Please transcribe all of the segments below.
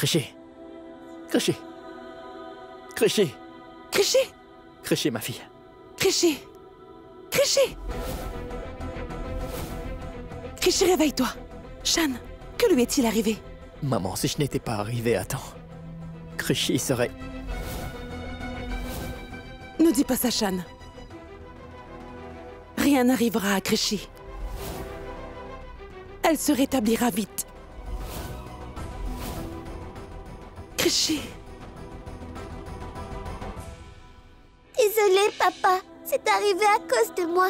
Créché. Créché. Créché. Créché! Créché, ma fille. Créché! Créché! Créché, réveille-toi! Shan, que lui est-il arrivé? Maman, si je n'étais pas arrivé à temps, Créché serait... Ne dis pas ça, Shan. Rien n'arrivera à Créché. Elle se rétablira vite. Créché. Désolée, papa. C'est arrivé à cause de moi.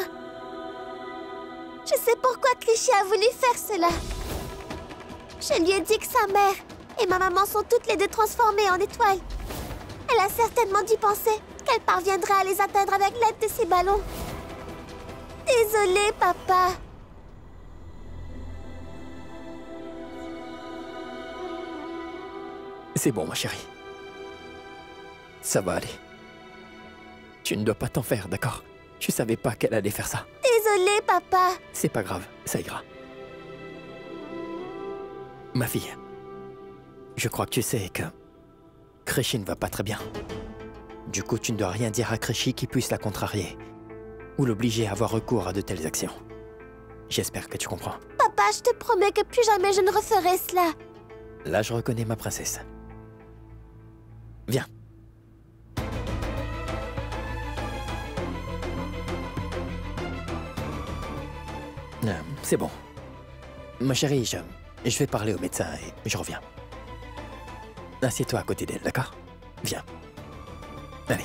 Je sais pourquoi Créché a voulu faire cela. Je lui ai dit que sa mère et ma maman sont toutes les deux transformées en étoiles. Elle a certainement dû penser qu'elle parviendrait à les atteindre avec l'aide de ses ballons. Désolée, papa. C'est bon, ma chérie. Ça va aller. Tu ne dois pas t'en faire, d'accord? Je savais pas qu'elle allait faire ça. Désolée, papa. C'est pas grave, ça ira. Ma fille, je crois que tu sais que Créché ne va pas très bien. Du coup, tu ne dois rien dire à Créché qui puisse la contrarier ou l'obliger à avoir recours à de telles actions. J'espère que tu comprends. Papa, je te promets que plus jamais je ne referai cela. Là, je reconnais ma princesse. Viens. C'est bon. Ma chérie, je vais parler au médecin et je reviens. Assieds-toi à côté d'elle, d'accord? Viens. Allez.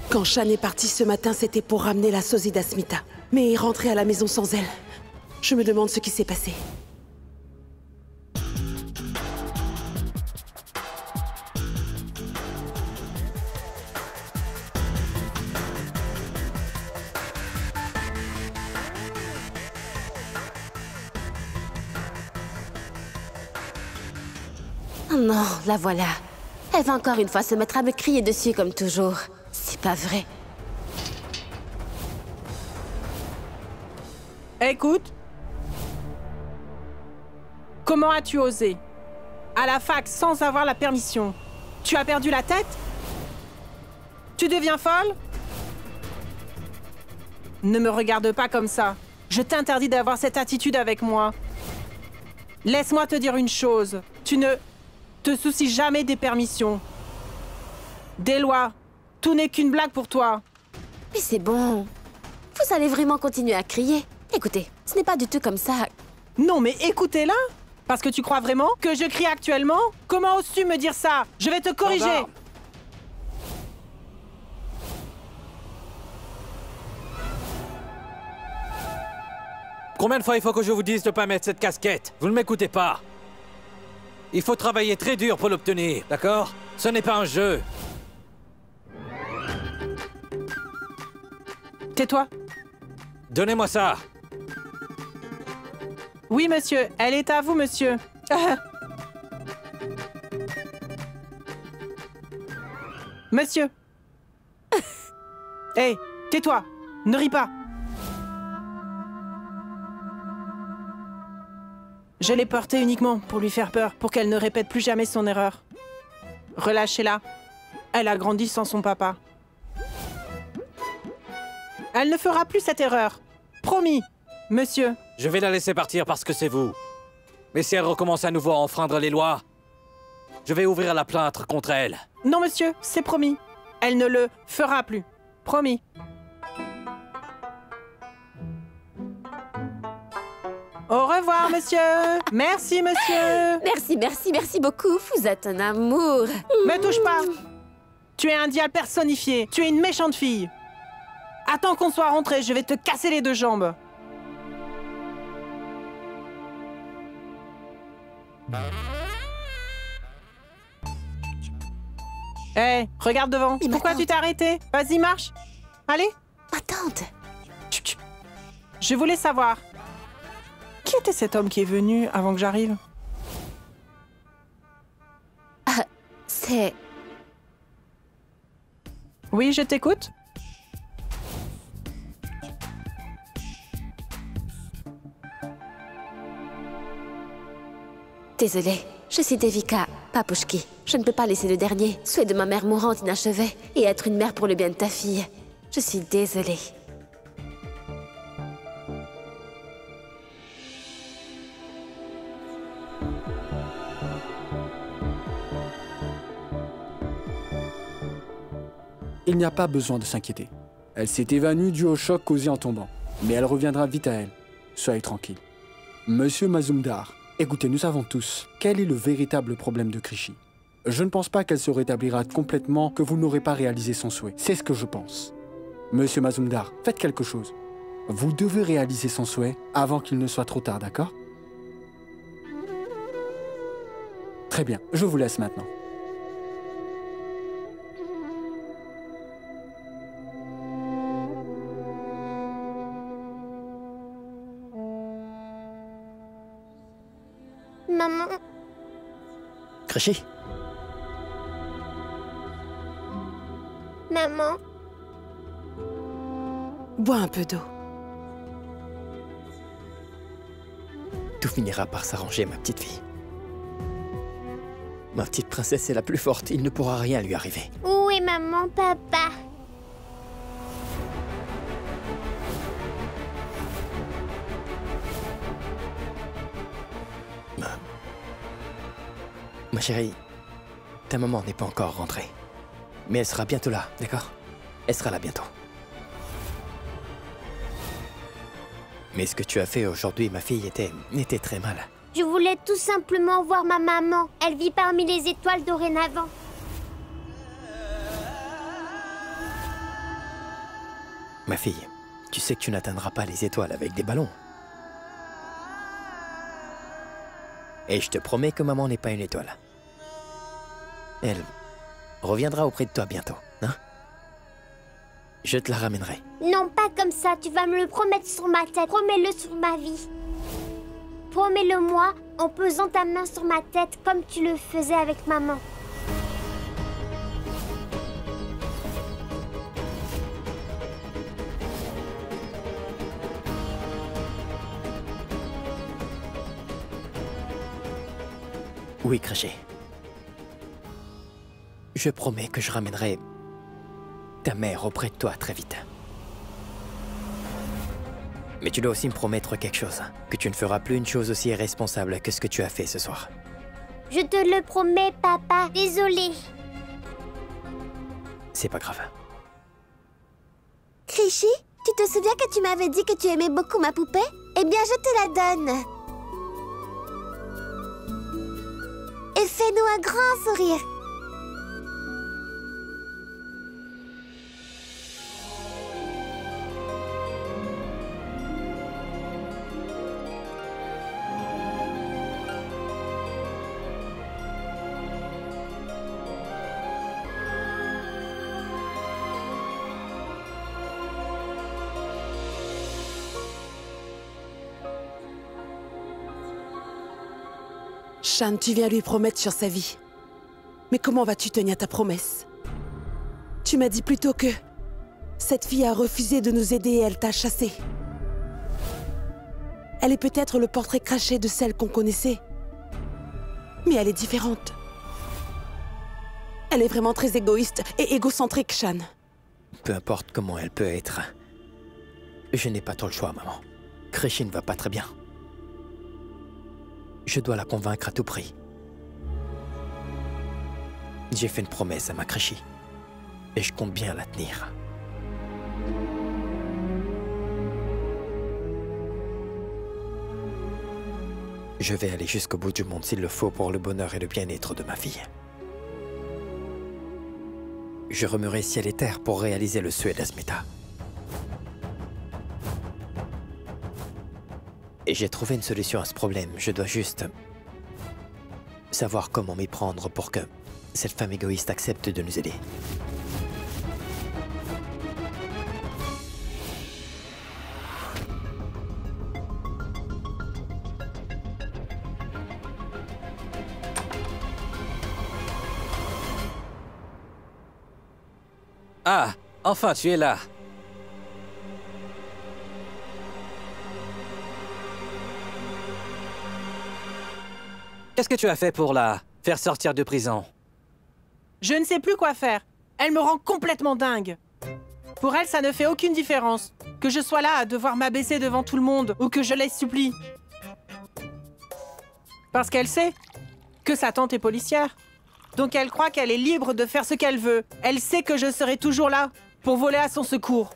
Quand Shan est partie ce matin, c'était pour ramener la sosie d'Asmita. Mais il est rentré à la maison sans elle. Je me demande ce qui s'est passé. Oh non, la voilà. Elle va encore une fois se mettre à me crier dessus comme toujours. C'est pas vrai. Écoute. Comment as-tu osé? À la fac, sans avoir la permission. Tu as perdu la tête? Tu deviens folle? Ne me regarde pas comme ça. Je t'interdis d'avoir cette attitude avec moi. Laisse-moi te dire une chose. Tu ne te soucies jamais des permissions. Des lois. Tout n'est qu'une blague pour toi. Mais c'est bon. Vous allez vraiment continuer à crier. Écoutez, ce n'est pas du tout comme ça. Non, mais écoutez-la. Parce que tu crois vraiment que je crie actuellement? Comment oses-tu me dire ça? Je vais te corriger. Combien de fois il faut que je vous dise de ne pas mettre cette casquette? Vous ne m'écoutez pas. Il faut travailler très dur pour l'obtenir, d'accord? Ce n'est pas un jeu. Tais-toi. Donnez-moi ça. Oui, monsieur. Elle est à vous, monsieur. Monsieur. Hé, tais-toi. Ne ris pas. Je l'ai portée uniquement pour lui faire peur, pour qu'elle ne répète plus jamais son erreur. Relâchez-la. Elle a grandi sans son papa. Elle ne fera plus cette erreur. Promis, monsieur. Je vais la laisser partir parce que c'est vous. Mais si elle recommence à nouveau à enfreindre les lois, je vais ouvrir la plainte contre elle. Non, monsieur, c'est promis. Elle ne le fera plus. Promis. Au revoir, monsieur. Merci, monsieur. Merci beaucoup. Vous êtes un amour. Me touche pas. Tu es un diable personnifié. Tu es une méchante fille. Attends qu'on soit rentré, je vais te casser les deux jambes. Hé, regarde devant. Mais Pourquoi tu t'es arrêté? Vas-y, marche. Allez. Ma tante. Chut. Je voulais savoir. Qui était cet homme qui est venu avant que j'arrive? C'est... Oui, je t'écoute. Désolée, je suis Devika, pas Pushki. Je ne peux pas laisser le dernier souhait de ma mère mourante inachevé et être une mère pour le bien de ta fille. Je suis désolée. Il n'y a pas besoin de s'inquiéter. Elle s'est évanouie dû au choc causé en tombant. Mais elle reviendra vite à elle. Soyez tranquille. Monsieur Mazumdar, écoutez, nous savons tous quel est le véritable problème de Krishi. Je ne pense pas qu'elle se rétablira complètement que vous n'aurez pas réalisé son souhait. C'est ce que je pense. Monsieur Mazumdar, faites quelque chose. Vous devez réaliser son souhait avant qu'il ne soit trop tard, d'accord? Très bien, je vous laisse maintenant. Maman... Krishi, Maman... Bois un peu d'eau. tout finira par s'arranger, ma petite fille. Ma petite princesse est la plus forte, il ne pourra rien lui arriver. Où est maman, papa? Ma chérie, ta maman n'est pas encore rentrée. Mais elle sera bientôt là, d'accord? Elle sera là bientôt. Mais ce que tu as fait aujourd'hui, ma fille, était très mal. Je voulais tout simplement voir ma maman. Elle vit parmi les étoiles dorénavant. Ma fille, tu sais que tu n'atteindras pas les étoiles avec des ballons. Et je te promets que maman n'est pas une étoile. Elle reviendra auprès de toi bientôt, hein? Je te la ramènerai. Non, pas comme ça. Tu vas me le promettre sur ma tête. Promets-le sur ma vie. Promets-le-moi en posant ta main sur ma tête comme tu le faisais avec maman. Oui, Krishi. Je promets que je ramènerai ta mère auprès de toi très vite. Mais tu dois aussi me promettre quelque chose, que tu ne feras plus une chose aussi irresponsable que ce que tu as fait ce soir. Je te le promets, papa. Désolée. C'est pas grave. Krishi, tu te souviens que tu m'avais dit que tu aimais beaucoup ma poupée? Eh bien, je te la donne. Et fais-nous un grand sourire. Shan, tu viens lui promettre sur sa vie. Mais comment vas-tu tenir ta promesse? Tu m'as dit plutôt que cette fille a refusé de nous aider et elle t'a chassé. Elle est peut-être le portrait craché de celle qu'on connaissait. Mais elle est différente. Elle est vraiment très égoïste et égocentrique, Shan. Peu importe comment elle peut être, je n'ai pas trop le choix, maman. Krishi ne va pas très bien. Je dois la convaincre à tout prix. J'ai fait une promesse à ma Krishi. Et je compte bien la tenir. Je vais aller jusqu'au bout du monde s'il le faut pour le bonheur et le bien-être de ma fille. Je remuerai ciel et terre pour réaliser le souhait d'Asmita. Et j'ai trouvé une solution à ce problème. Je dois juste savoir comment m'y prendre pour que cette femme égoïste accepte de nous aider. Ah, enfin tu es là. Qu'est-ce que tu as fait pour la faire sortir de prison? Je ne sais plus quoi faire. Elle me rend complètement dingue. Pour elle, ça ne fait aucune différence. Que je sois là à devoir m'abaisser devant tout le monde ou que je les supplie. Parce qu'elle sait que sa tante est policière. Donc elle croit qu'elle est libre de faire ce qu'elle veut. Elle sait que je serai toujours là pour voler à son secours.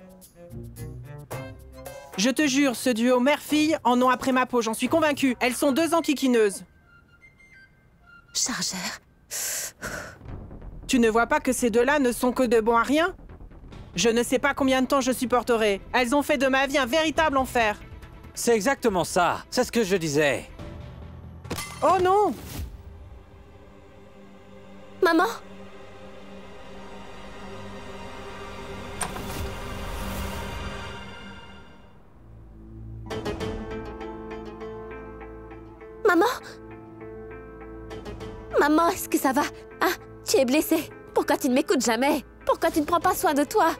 Je te jure, ce duo mère-fille en ont après ma peau, j'en suis convaincue. Elles sont 2 enquiquineuses. Chargeur. Tu ne vois pas que ces deux-là ne sont que de bons à rien? Je ne sais pas combien de temps je supporterai. Elles ont fait de ma vie un véritable enfer. C'est exactement ça. C'est ce que je disais. Oh non! Maman? Maman? Maman, est-ce que ça va? Hein? Tu es blessée. Pourquoi tu ne m'écoutes jamais? Pourquoi tu ne prends pas soin de toi?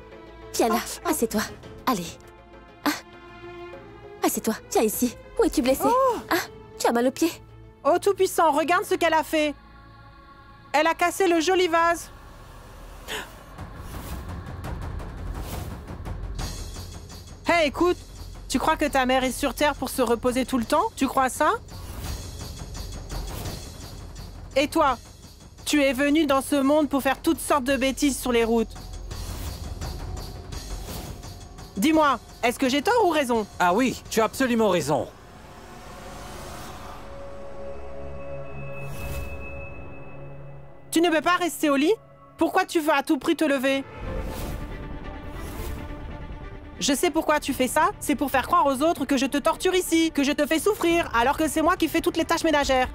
Viens là, assieds-toi. Allez. Hein? Assieds-toi, viens ici. Où es-tu blessée? Hein? Tu as mal au pied? Oh Tout-Puissant, regarde ce qu'elle a fait! Elle a cassé le joli vase. Hey, écoute, tu crois que ta mère est sur Terre pour se reposer tout le temps? Tu crois ça? Et toi? Tu es venu dans ce monde pour faire toutes sortes de bêtises sur les routes. Dis-moi, est-ce que j'ai tort ou raison? Ah oui, tu as absolument raison. Tu ne peux pas rester au lit? Pourquoi tu veux à tout prix te lever? Je sais pourquoi tu fais ça, c'est pour faire croire aux autres que je te torture ici, que je te fais souffrir, alors que c'est moi qui fais toutes les tâches ménagères.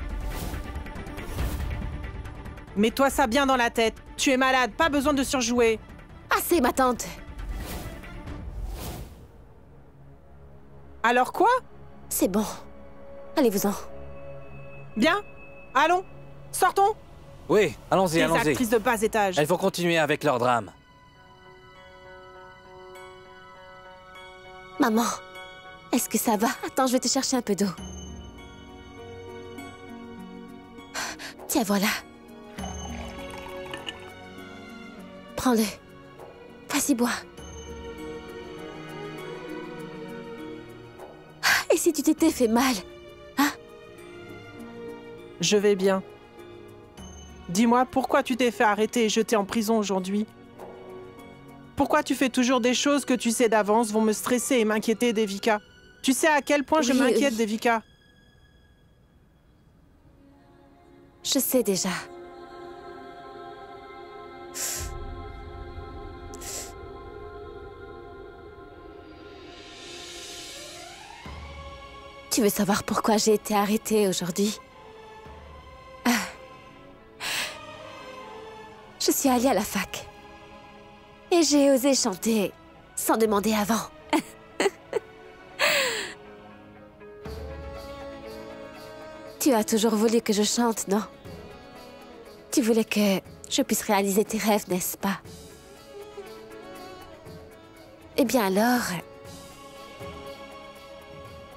Mets-toi ça bien dans la tête. Tu es malade, pas besoin de surjouer. Assez, ma tante. Alors quoi? C'est bon. Allez-vous-en. Bien, allons, sortons. Oui, allons-y, Les allons-y. actrices de bas étage. Elles vont continuer avec leur drame. Maman, est-ce que ça va? Attends, je vais te chercher un peu d'eau. Tiens, voilà. Prends-le. Vas-y, bois. Et si tu t'étais fait mal? Hein? Je vais bien. Dis-moi, pourquoi tu t'es fait arrêter et jeter en prison aujourd'hui? Pourquoi tu fais toujours des choses que tu sais d'avance vont me stresser et m'inquiéter, Devika? Tu sais à quel point je Oui, m'inquiète, Devika? Je sais déjà. Tu veux savoir pourquoi j'ai été arrêtée aujourd'hui? Je suis allée à la fac. Et j'ai osé chanter sans demander avant. Tu as toujours voulu que je chante, non? Tu voulais que je puisse réaliser tes rêves, n'est-ce pas? Eh bien alors...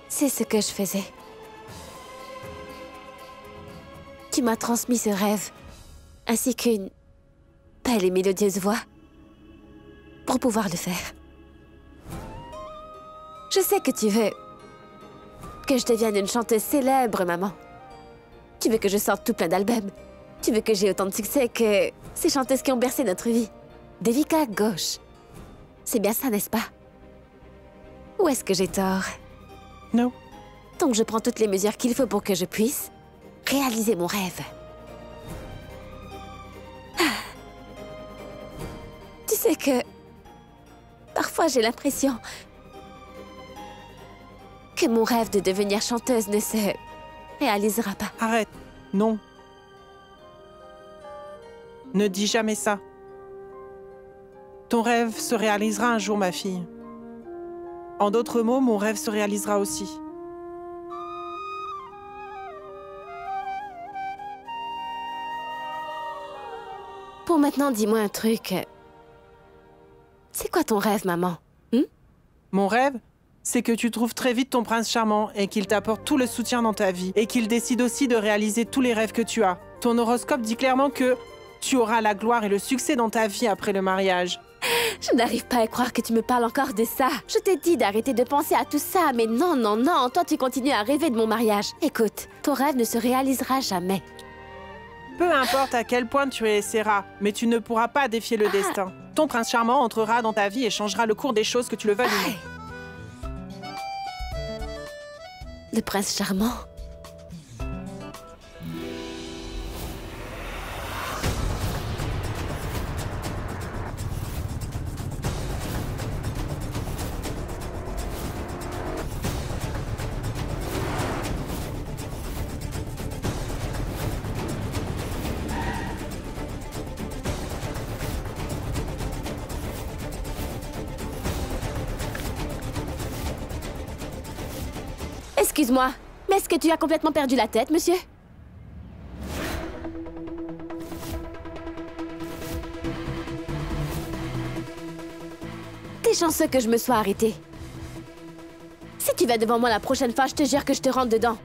c'est ce que je faisais. Tu m'as transmis ce rêve, ainsi qu'une belle et mélodieuse voix, pour pouvoir le faire. Je sais que tu veux que je devienne une chanteuse célèbre, maman. Tu veux que je sorte tout plein d'albums. Tu veux que j'ai autant de succès que ces chanteuses qui ont bercé notre vie. Devika Ghosh. C'est bien ça, n'est-ce pas? Ou est-ce que j'ai tort? Non. Donc je prends toutes les mesures qu'il faut pour que je puisse réaliser mon rêve. Tu sais que... parfois j'ai l'impression que mon rêve de devenir chanteuse ne se réalisera pas. Arrête. Non. Ne dis jamais ça. Ton rêve se réalisera un jour, ma fille. En d'autres mots, mon rêve se réalisera aussi. Pour maintenant, dis-moi un truc. C'est quoi ton rêve, maman? Mon rêve, c'est que tu trouves très vite ton prince charmant et qu'il t'apporte tout le soutien dans ta vie et qu'il décide aussi de réaliser tous les rêves que tu as. Ton horoscope dit clairement que tu auras la gloire et le succès dans ta vie après le mariage. Je n'arrive pas à croire que tu me parles encore de ça. Je t'ai dit d'arrêter de penser à tout ça, mais non, non, non, toi tu continues à rêver de mon mariage. Écoute, ton rêve ne se réalisera jamais. Peu importe à quel point tu essaieras, mais tu ne pourras pas défier le destin. Ton prince charmant entrera dans ta vie et changera le cours des choses que tu le veuilles ou non. Le prince charmant. Excuse-moi, mais est-ce que tu as complètement perdu la tête, monsieur? T'es chanceux que je me sois arrêtée. Si tu vas devant moi la prochaine fois, je te jure que je te rentre dedans.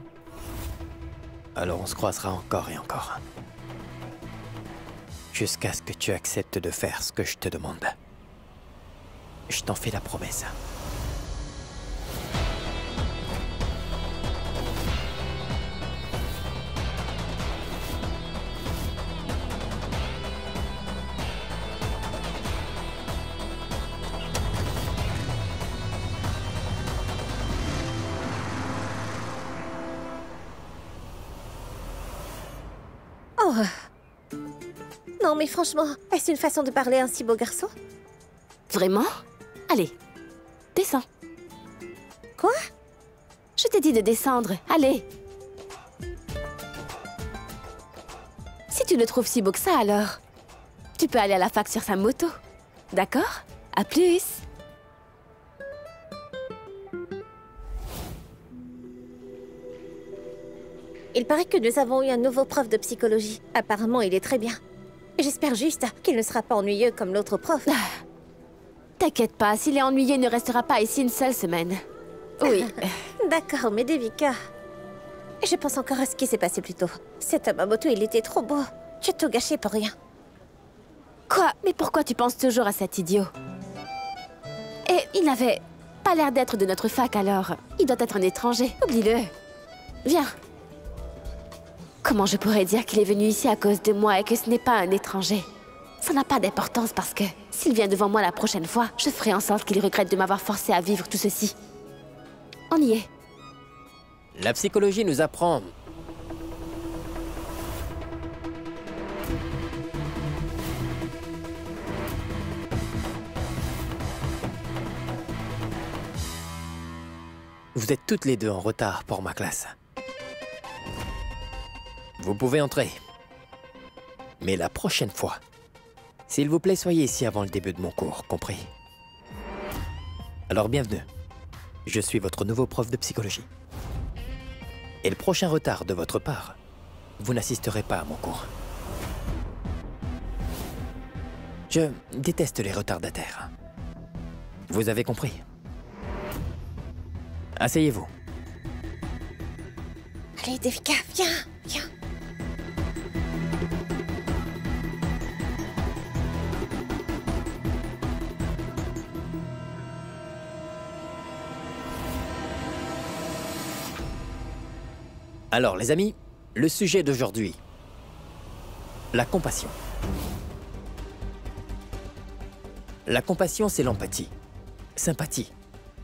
Alors on se croisera encore et encore. Jusqu'à ce que tu acceptes de faire ce que je te demande. Je t'en fais la promesse. Oh. Non, mais franchement, est-ce une façon de parler à un si beau garçon? Vraiment? Allez, descends. Quoi? Je t'ai dit de descendre, allez. Si tu le trouves si beau que ça, alors, tu peux aller à la fac sur sa moto. D'accord? À plus. Il paraît que nous avons eu un nouveau prof de psychologie. Apparemment, il est très bien. J'espère juste qu'il ne sera pas ennuyeux comme l'autre prof. T'inquiète pas, s'il est ennuyé, il ne restera pas ici une seule semaine. Oui. D'accord, mais Devika... Je pense encore à ce qui s'est passé plus tôt. Cet homme à moto, il était trop beau. Tu as tout gâché pour rien. Quoi? Mais pourquoi tu penses toujours à cet idiot? Et il n'avait pas l'air d'être de notre fac, alors. Il doit être un étranger, oublie-le. Viens. Comment je pourrais dire qu'il est venu ici à cause de moi et que ce n'est pas un étranger? Ça n'a pas d'importance parce que s'il vient devant moi la prochaine fois, je ferai en sorte qu'il regrette de m'avoir forcé à vivre tout ceci. On y est. La psychologie nous apprend... Vous êtes toutes les deux en retard pour ma classe. Vous pouvez entrer. Mais la prochaine fois, s'il vous plaît, soyez ici avant le début de mon cours, compris? Alors bienvenue. Je suis votre nouveau prof de psychologie. Et le prochain retard de votre part, vous n'assisterez pas à mon cours. Je déteste les retardataires. Vous avez compris? Asseyez-vous. Allez, Devika, viens, viens. Alors, les amis, le sujet d'aujourd'hui. La compassion. La compassion, c'est l'empathie. Sympathie.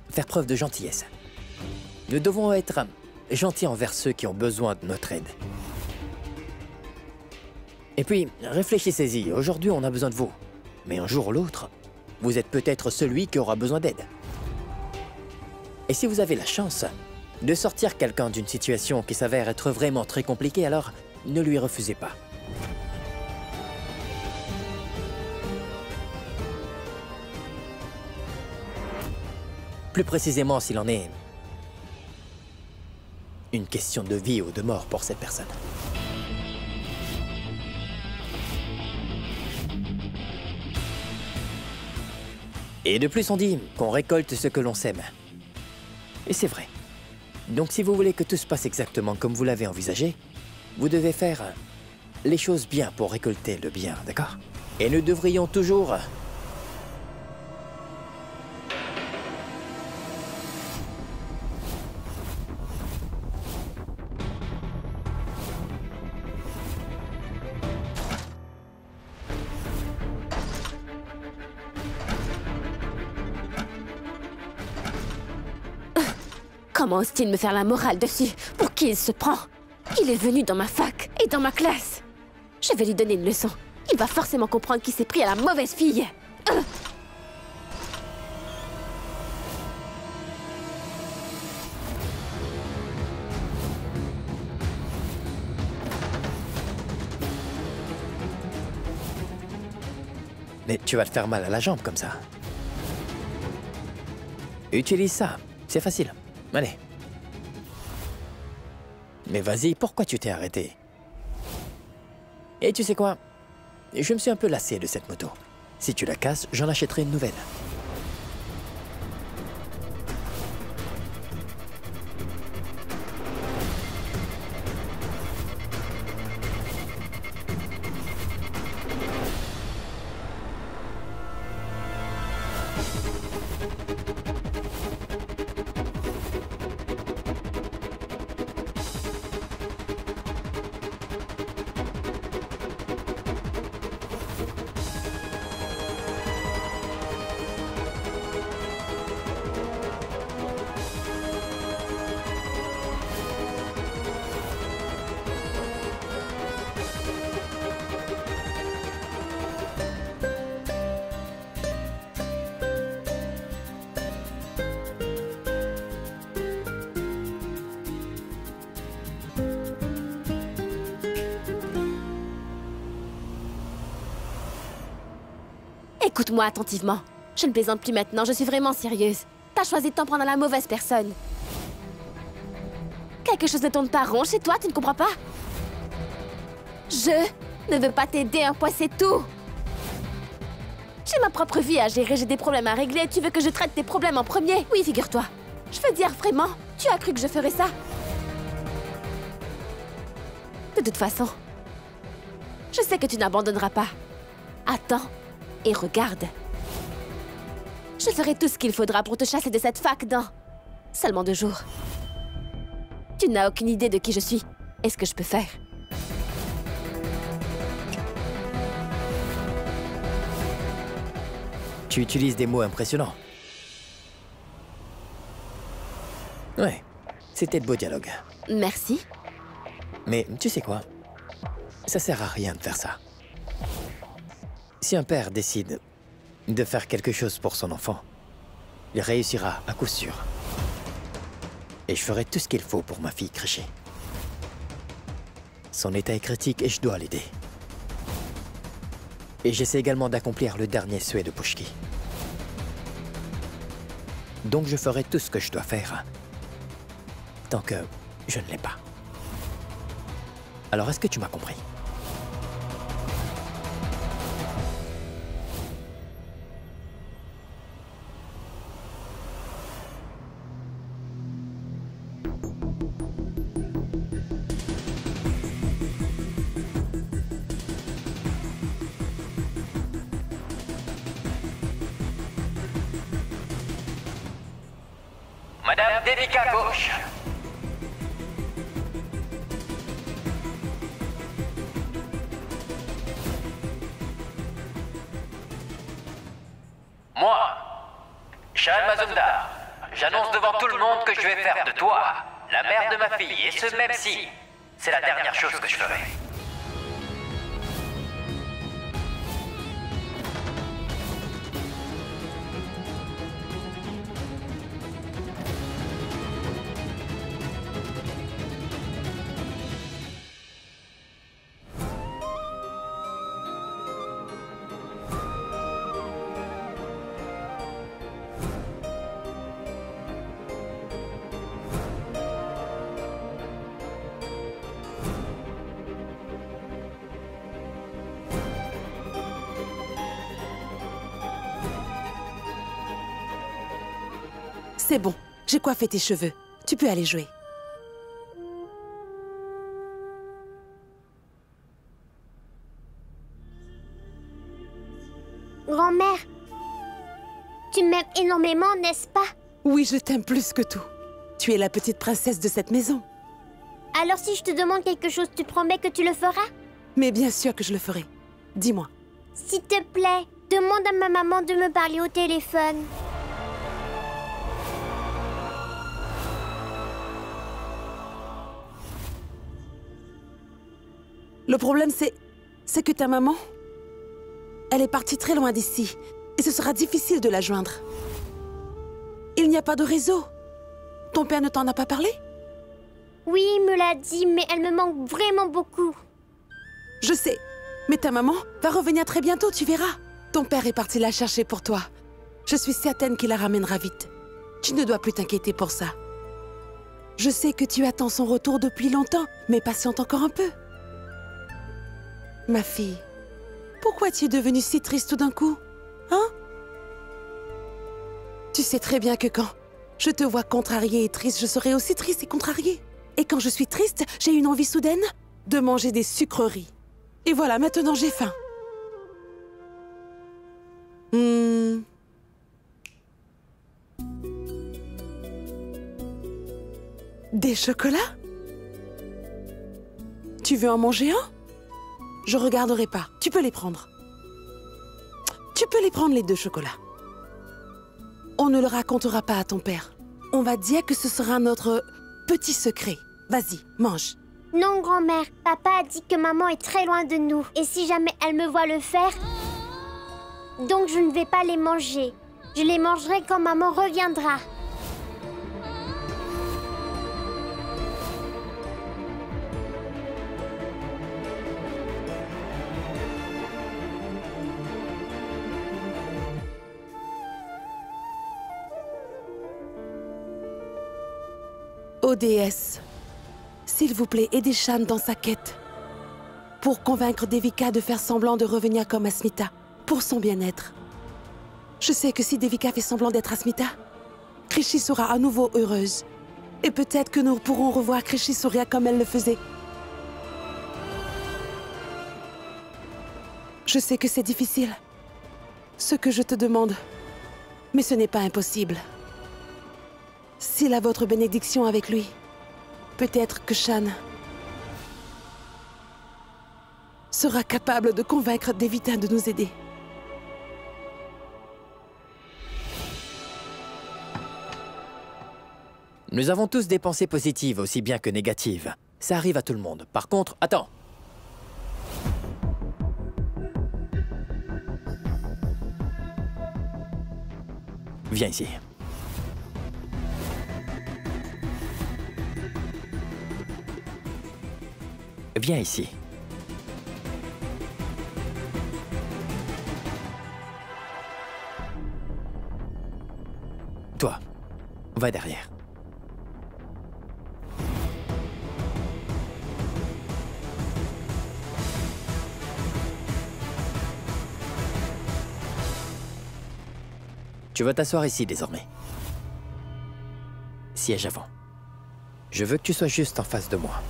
Faire preuve de gentillesse. Nous devons être gentils envers ceux qui ont besoin de notre aide. Et puis, réfléchissez-y. Aujourd'hui, on a besoin de vous. Mais un jour ou l'autre, vous êtes peut-être celui qui aura besoin d'aide. Et si vous avez la chance de sortir quelqu'un d'une situation qui s'avère être vraiment très compliquée, alors ne lui refusez pas. Plus précisément s'il en est une question de vie ou de mort pour cette personne. Et de plus, on dit qu'on récolte ce que l'on sème. Et c'est vrai. Donc si vous voulez que tout se passe exactement comme vous l'avez envisagé, vous devez faire les choses bien pour récolter le bien, d'accord? Et nous devrions toujours... Comment ose-t-il me faire la morale dessus? Pour qui il se prend? Il est venu dans ma fac et dans ma classe. Je vais lui donner une leçon. Il va forcément comprendre qu'il s'est pris à la mauvaise fille. Mais tu vas te faire mal à la jambe comme ça. Utilise ça, c'est facile. Allez. Mais vas-y, pourquoi tu t'es arrêté? Et tu sais quoi? Je me suis un peu lassé de cette moto. Si tu la casses, j'en achèterai une nouvelle. Écoute-moi attentivement. Je ne plaisante plus maintenant, je suis vraiment sérieuse. T'as choisi de t'en prendre à la mauvaise personne. Quelque chose ne tourne pas rond chez toi, tu ne comprends pas? Je ne veux pas t'aider, un point c'est tout. J'ai ma propre vie à gérer, j'ai des problèmes à régler. Tu veux que je traite tes problèmes en premier? Oui, figure-toi. Je veux dire, vraiment, tu as cru que je ferais ça? De toute façon, je sais que tu n'abandonneras pas. Attends et regarde. Je ferai tout ce qu'il faudra pour te chasser de cette fac dans seulement 2 jours. Tu n'as aucune idée de qui je suis et ce que je peux faire. Tu utilises des mots impressionnants. Ouais, c'était de beaux dialogues. Merci. Mais tu sais quoi? Ça sert à rien de faire ça. Si un père décide de faire quelque chose pour son enfant, il réussira à coup sûr. Et je ferai tout ce qu'il faut pour ma fille Krishy. Son état est critique et je dois l'aider. Et j'essaie également d'accomplir le dernier souhait de Pushki. Donc je ferai tout ce que je dois faire tant que je ne l'ai pas. Alors est-ce que tu m'as compris? Madame Devika à gauche. Moi, Shan Mazumdar, j'annonce devant tout le monde que je vais faire de toi la mère de ma fille, et ce même si c'est la dernière chose que je ferai. C'est bon. J'ai coiffé tes cheveux. Tu peux aller jouer. Grand-mère, tu m'aimes énormément, n'est-ce pas? Oui, je t'aime plus que tout. Tu es la petite princesse de cette maison. Alors si je te demande quelque chose, tu promets que tu le feras? Mais bien sûr que je le ferai. Dis-moi. S'il te plaît, demande à ma maman de me parler au téléphone. Le problème, c'est que ta maman, elle est partie très loin d'ici. Et ce sera difficile de la joindre. Il n'y a pas de réseau. Ton père ne t'en a pas parlé? Oui, il me l'a dit, mais elle me manque vraiment beaucoup. Je sais. Mais ta maman va revenir très bientôt, tu verras. Ton père est parti la chercher pour toi. Je suis certaine qu'il la ramènera vite. Tu ne dois plus t'inquiéter pour ça. Je sais que tu attends son retour depuis longtemps, mais patiente encore un peu. Ma fille, pourquoi tu es devenue si triste tout d'un coup? Hein? Tu sais très bien que quand je te vois contrariée et triste, je serai aussi triste et contrariée. Et quand je suis triste, j'ai une envie soudaine de manger des sucreries. Et voilà, maintenant j'ai faim. Des chocolats? Tu veux en manger un? Je regarderai pas. Tu peux les prendre. Tu peux les prendre, les 2 chocolats. On ne le racontera pas à ton père. On va dire que ce sera notre petit secret. Vas-y, mange. Non, grand-mère, papa a dit que maman est très loin de nous. Et si jamais elle me voit le faire, donc je ne vais pas les manger. Je les mangerai quand maman reviendra. Ô déesse, s'il vous plaît, aidez Shan dans sa quête. Pour convaincre Devika de faire semblant de revenir comme Asmita, pour son bien-être. Je sais que si Devika fait semblant d'être Asmita, Krishi sera à nouveau heureuse. Et peut-être que nous pourrons revoir Krishi sourire comme elle le faisait. Je sais que c'est difficile, ce que je te demande, mais ce n'est pas impossible. S'il a votre bénédiction avec lui, peut-être que Shan sera capable de convaincre Devika de nous aider. Nous avons tous des pensées positives aussi bien que négatives. Ça arrive à tout le monde. Par contre, attends. Viens ici. Viens ici. Toi, va derrière. Tu vas t'asseoir ici désormais. Siège avant. Je veux que tu sois juste en face de moi.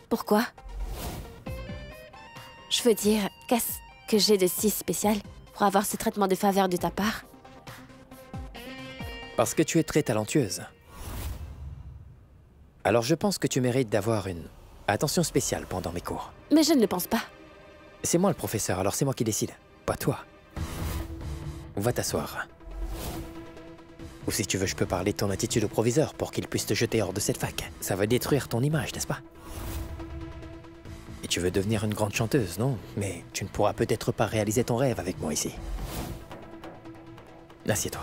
Pourquoi? Je veux dire, qu'est-ce que j'ai de si spécial pour avoir ce traitement de faveur de ta part? Parce que tu es très talentueuse. Alors je pense que tu mérites d'avoir une attention spéciale pendant mes cours. Mais je ne le pense pas. C'est moi le professeur, alors c'est moi qui décide, pas toi. Va t'asseoir. Ou si tu veux, je peux parler de ton attitude au proviseur pour qu'il puisse te jeter hors de cette fac. Ça va détruire ton image, n'est-ce pas? Et tu veux devenir une grande chanteuse, non? Mais tu ne pourras peut-être pas réaliser ton rêve avec moi ici. Assieds-toi.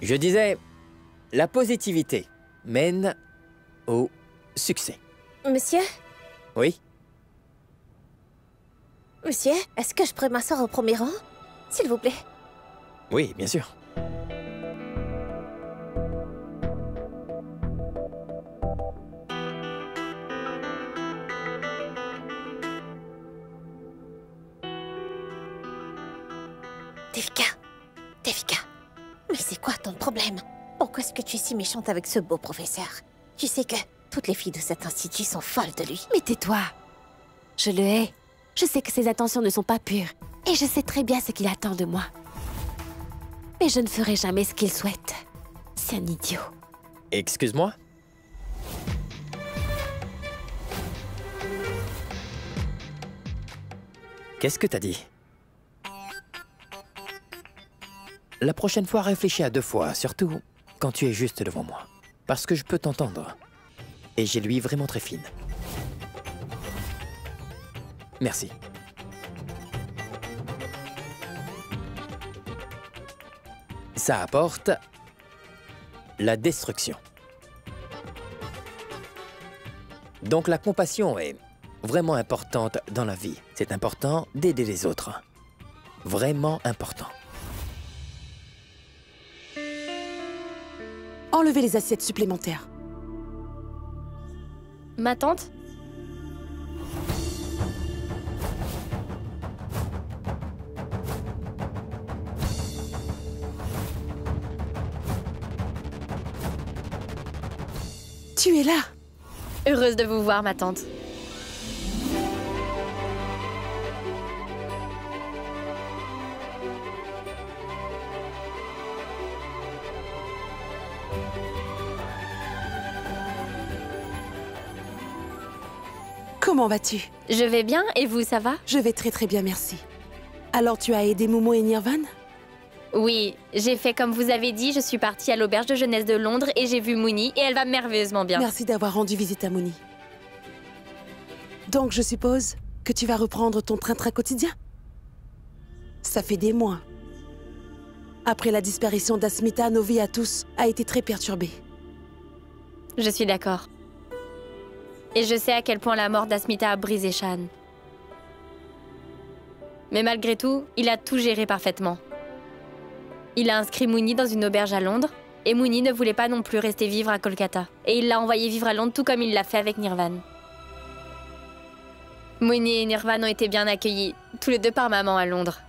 Je disais, la positivité mène au succès. Monsieur? Oui? Monsieur, est-ce que je pourrais m'asseoir au premier rang? S'il vous plaît. Oui, bien sûr. Devika, Devika, mais c'est quoi ton problème? Pourquoi est-ce que tu es si méchante avec ce beau professeur? Tu sais que toutes les filles de cet institut sont folles de lui. Mais tais-toi. Je le hais. Je sais que ses intentions ne sont pas pures. Et je sais très bien ce qu'il attend de moi. Mais je ne ferai jamais ce qu'il souhaite. C'est un idiot. Excuse-moi? Qu'est-ce que t'as dit? La prochaine fois, réfléchis à 2 fois, surtout quand tu es juste devant moi. Parce que je peux t'entendre. Et j'ai l'ouïe vraiment très fine. Merci. Ça apporte la destruction. Donc la compassion est vraiment importante dans la vie. C'est important d'aider les autres. Vraiment important. Enlevez les assiettes supplémentaires. Ma tante? Tu es là. Heureuse de vous voir, ma tante. Comment vas-tu? Je vais bien, et vous, ça va? Je vais très très bien, merci. Alors tu as aidé Momo et Nirvan? Oui, j'ai fait comme vous avez dit, je suis partie à l'auberge de jeunesse de Londres et j'ai vu Moony et elle va merveilleusement bien. Merci d'avoir rendu visite à Moony. Donc je suppose que tu vas reprendre ton train-train quotidien? Ça fait des mois. Après la disparition d'Asmita, nos vies à tous a été très perturbée. Je suis d'accord. Et je sais à quel point la mort d'Asmita a brisé Shan. Mais malgré tout, il a tout géré parfaitement. Il a inscrit Moony dans une auberge à Londres, et Moony ne voulait pas non plus rester vivre à Kolkata. Et il l'a envoyé vivre à Londres tout comme il l'a fait avec Nirvan. Moony et Nirvan ont été bien accueillis, tous les deux par maman à Londres.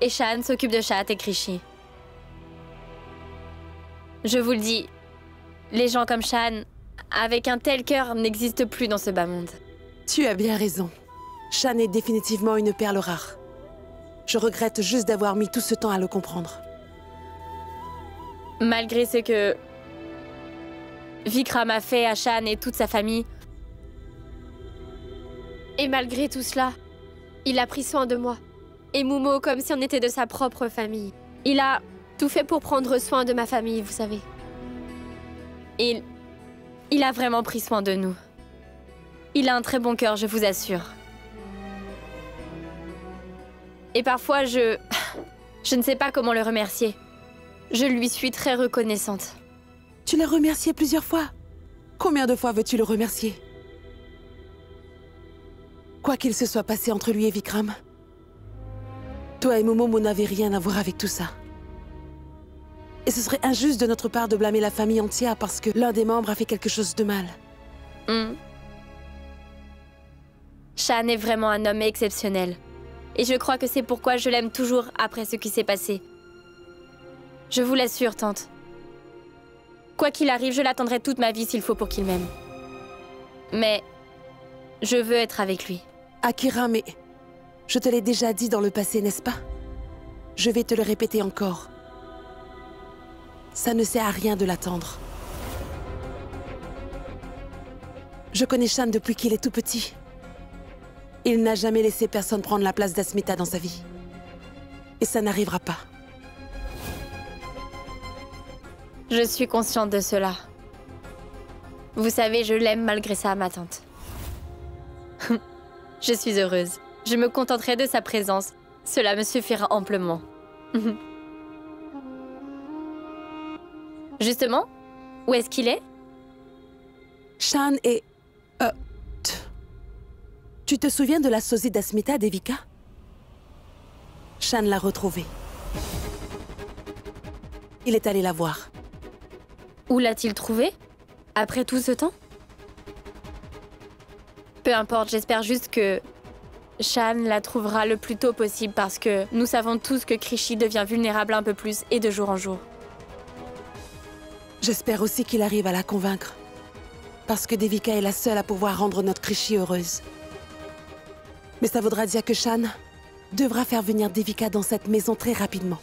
Et Shan s'occupe de Chat et Krishi. Je vous le dis, les gens comme Shan, avec un tel cœur, n'existent plus dans ce bas monde. Tu as bien raison. Shan est définitivement une perle rare. Je regrette juste d'avoir mis tout ce temps à le comprendre. Malgré ce que Vikram a fait à Shan et toute sa famille. Et malgré tout cela, il a pris soin de moi. Et Momo comme si on était de sa propre famille. Il a tout fait pour prendre soin de ma famille, vous savez. Il a vraiment pris soin de nous. Il a un très bon cœur, je vous assure. Et parfois, je ne sais pas comment le remercier. Je lui suis très reconnaissante. Tu l'as remercié plusieurs fois. Combien de fois veux-tu le remercier? Quoi qu'il se soit passé entre lui et Vikram, toi et Momo n'avez rien à voir avec tout ça. Et ce serait injuste de notre part de blâmer la famille entière parce que l'un des membres a fait quelque chose de mal. Shan est vraiment un homme exceptionnel. Et je crois que c'est pourquoi je l'aime toujours après ce qui s'est passé. Je vous l'assure, tante. Quoi qu'il arrive, je l'attendrai toute ma vie s'il faut pour qu'il m'aime. Mais je veux être avec lui. Akira, mais je te l'ai déjà dit dans le passé, n'est-ce pas? Je vais te le répéter encore. Ça ne sert à rien de l'attendre. Je connais Shan depuis qu'il est tout petit. Il n'a jamais laissé personne prendre la place d'Asmita dans sa vie. Et ça n'arrivera pas. Je suis consciente de cela. Vous savez, je l'aime malgré ça, ma tante. Je suis heureuse. Je me contenterai de sa présence. Cela me suffira amplement. Justement, où est-ce qu'il est? Shan est... Tu te souviens de la sosie d'Asmita, Devika? Shan l'a retrouvée. Il est allé la voir. Où l'a-t-il trouvée? Après tout ce temps? Peu importe, j'espère juste que Shan la trouvera le plus tôt possible parce que nous savons tous que Krishy devient vulnérable un peu plus et de jour en jour. J'espère aussi qu'il arrive à la convaincre. Parce que Devika est la seule à pouvoir rendre notre Krishy heureuse. Mais ça voudra dire que Shan devra faire venir Devika dans cette maison très rapidement.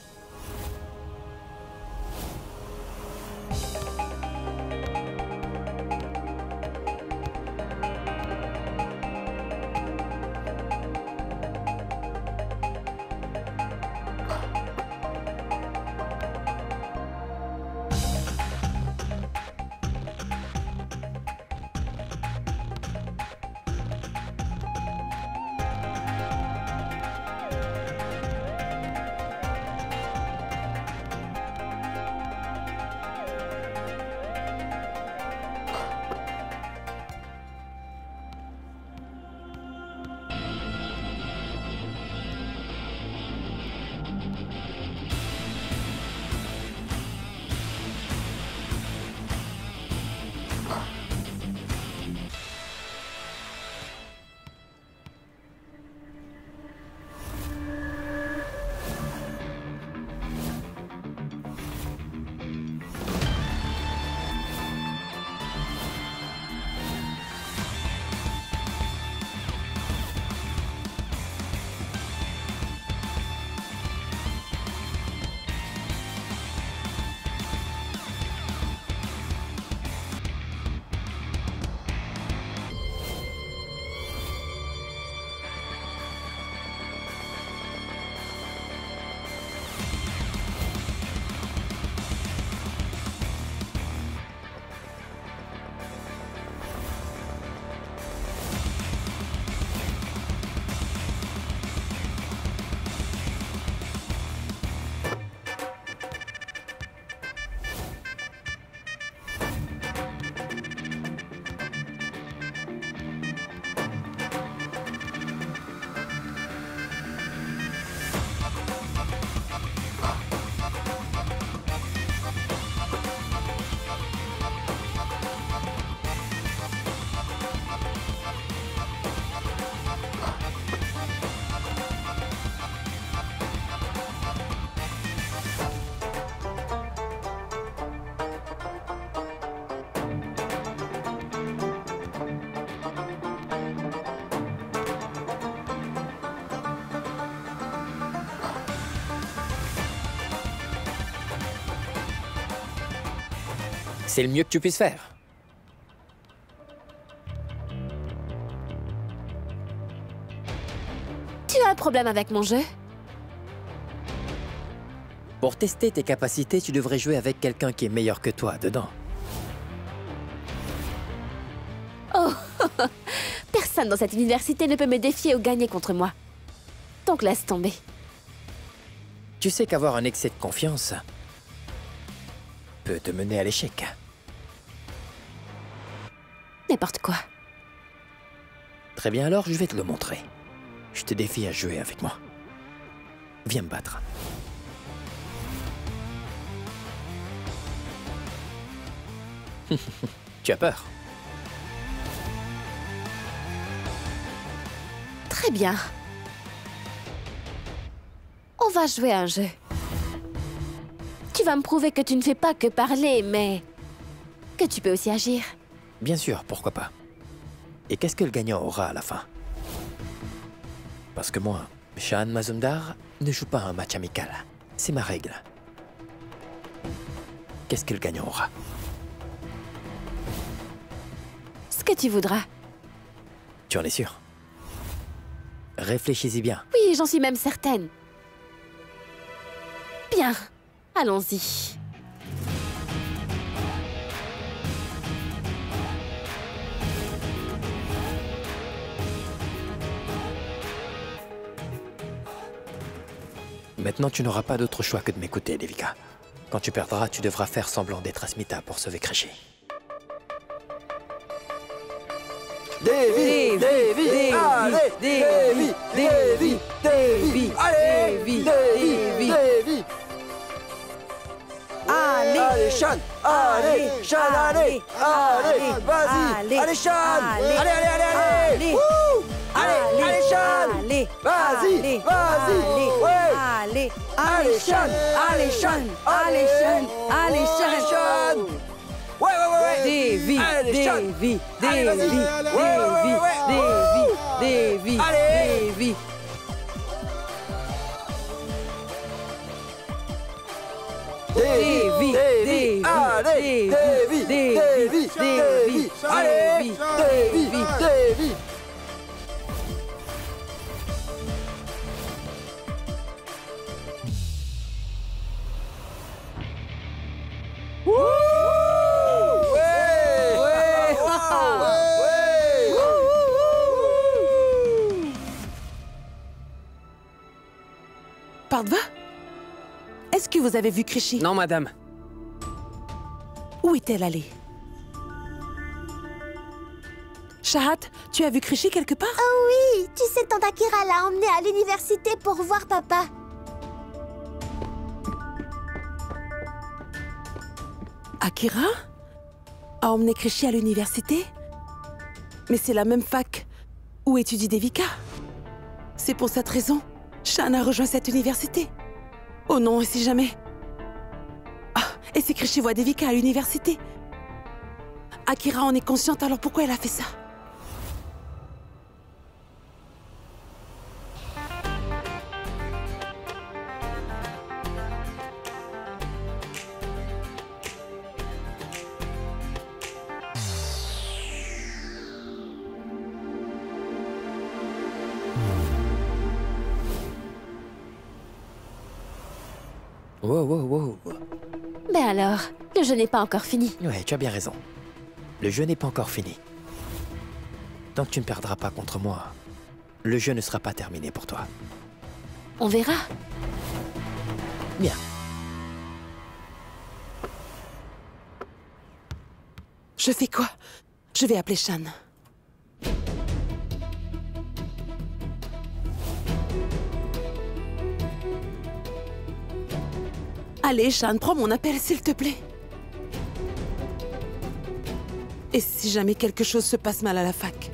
C'est le mieux que tu puisses faire. Tu as un problème avec mon jeu? Pour tester tes capacités, tu devrais jouer avec quelqu'un qui est meilleur que toi dedans. Oh, personne dans cette université ne peut me défier ou gagner contre moi. Donc laisse tomber. Tu sais qu'avoir un excès de confiance peut te mener à l'échec. N'importe quoi. Très bien, alors je vais te le montrer. Je te défie à jouer avec moi. Viens me battre. Tu as peur? Très bien. On va jouer à un jeu. Tu vas me prouver que tu ne fais pas que parler, mais que tu peux aussi agir. Bien sûr, pourquoi pas. Et qu'est-ce que le gagnant aura à la fin? Parce que moi, Shan Mazumdar, ne joue pas un match amical. C'est ma règle. Qu'est-ce que le gagnant aura? Ce que tu voudras. Tu en es sûr? Réfléchis-y bien. Oui, j'en suis même certaine. Bien, allons-y. Maintenant, tu n'auras pas d'autre choix que de m'écouter, Devika. Quand tu perdras, tu devras faire semblant d'être Asmita pour sauver Krishy. Devi, Devi, allez, Devi, Devi, Devi, allez, Devi, Devi. Allez, Shan, allez, Shan, allez, vas-y, allez, Shan, allez, allez, allez, allez, allez, Allez, Sean. Allez, Vas-y, allez, vas-y. allez, Ouais. allez, Allez, Sean. allez, Sean, allez, Sean, allez, Sean. Sean. Ouais. Davy, Allez, Sean. Davy, Allez, vas-y. Davy, Ouais. Davy, Allez. Davy. Davy, Davy, allez, Davy, Davy, Davy, allez, Davy. Pardva? Est-ce que vous avez vu Krishi? Non, madame. Où est-elle allée? Shahat, tu as vu Krishi quelque part? Oh oui, tu sais, tante Akira l'a emmené à l'université pour voir papa. Akira a emmené Krishi à l'université? Mais c'est la même fac où étudie Devika. C'est pour cette raison, Shan a rejoint cette université. Oh non, et si jamais... Ah, et si Krishi voit Devika à l'université? Akira en est consciente, alors pourquoi elle a fait ça? Wow. Ben alors, le jeu n'est pas encore fini. Ouais, tu as bien raison. Le jeu n'est pas encore fini. Tant que tu ne perdras pas contre moi, le jeu ne sera pas terminé pour toi. On verra. Bien. Je fais quoi? Je vais appeler Shan. Allez, Shan, prends mon appel, s'il te plaît. Et si jamais quelque chose se passe mal à la fac?